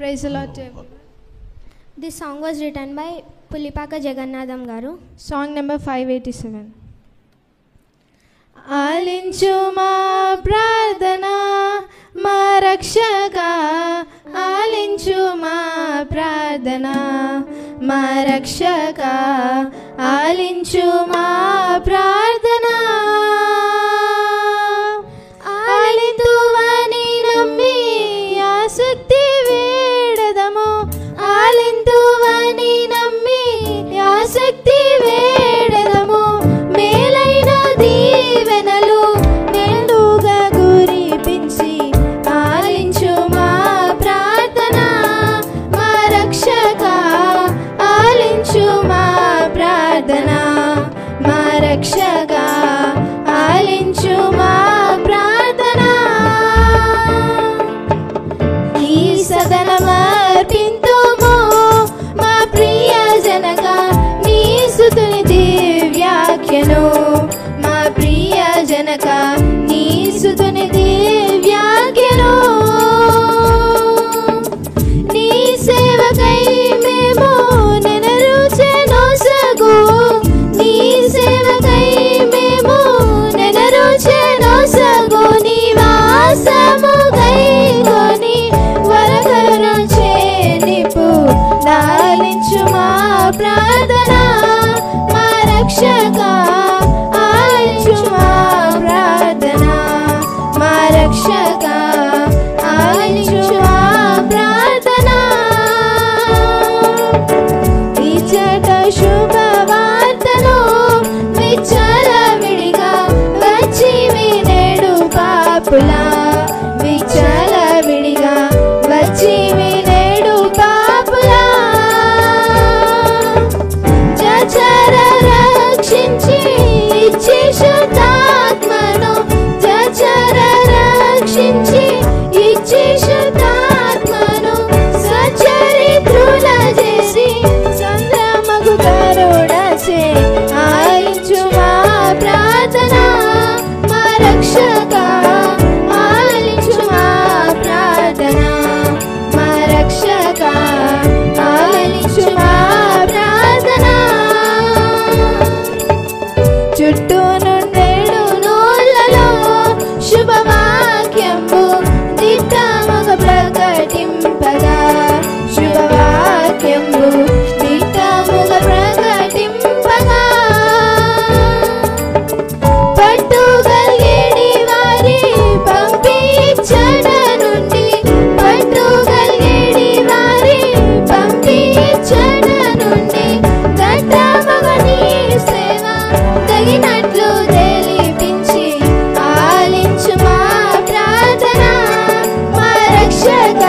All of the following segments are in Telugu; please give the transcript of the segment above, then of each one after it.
Praise the Lord. This song was written by Pulipaka Jagannadam garu. Song number 587. ఆలించు మా ప్రార్థన మా రక్షక, ఆలించు మా ప్రార్థన మా రక్షక, ఆలించు మా ప్రార్థన. ఆలింతువని నమ్మి ఆసక్తి వేడదము, ఆలింతువని నమ్మి ఆసక్తి వేడదము. మేలైన దీవెనలు నిండుగా కురిపించి ఆలించు మా ప్రార్థన మా రక్షక, ఆలించు మా ప్రార్థన మా రక్షక, ఆలించు మా ప్రార్థన. ఈ సదనమర్పింతుము మా ప్రియ జనక, నీ స్తుతిని దివ్యాఖ్యను మా ప్రియ జనక, నీ స్తుతిని దివ్యాఖ్యను. నీ సేవకై మేము నెనరుచెను సగు, నీ సేవకై మేము నెనరుచెను సగు. నివాసముకై కొని వరకరుణ చేనిపు ఆలించు మా ప్రార్థన మా రక్షక, ఆలించు మా ప్రార్థన మా రక్షక, ఆలించు మా ప్రార్థన. ఇచ్చట శుభవార్తను విచ్చలవిడిగా వచ్చి వినేడు పాపులా, విచ్చలవిడిగా వచ్చి వినేడు పాపులా. జచర రక్షించి ఇచ్చి శుద్ధాత్మను, జచర రక్షించి ఇచ్చి శుద్ధాత్మను. సచరిత్రుల చేసి సంద్రమగు కరుణచే ఆలించు మా ప్రార్థన మా రక్షక, ఆలించు మా ప్రార్థన మా రక్షక, ఆలించు మా ప్రార్థన. చుట్టూ నుండేడు నోళ్ళలో శుభవాక్యంబు దిట్టముగా ప్రకటింపగా, శుభవాక్యంబు దిట్టముగా ప్రకటింపగా. పట్టుగలిగేడి వారి పంపించడ నుండి, పట్టుగలిగేడి వారి పంపించడ నుండి. దట్టముగా నీ సేవ తగినట్లు తెలిపించి ఆలించు మా ప్రార్థన మా రక్షక,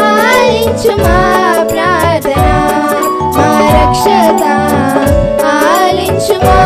ఆలించు మా ప్రార్థన మా రక్షక, ఆలించు మా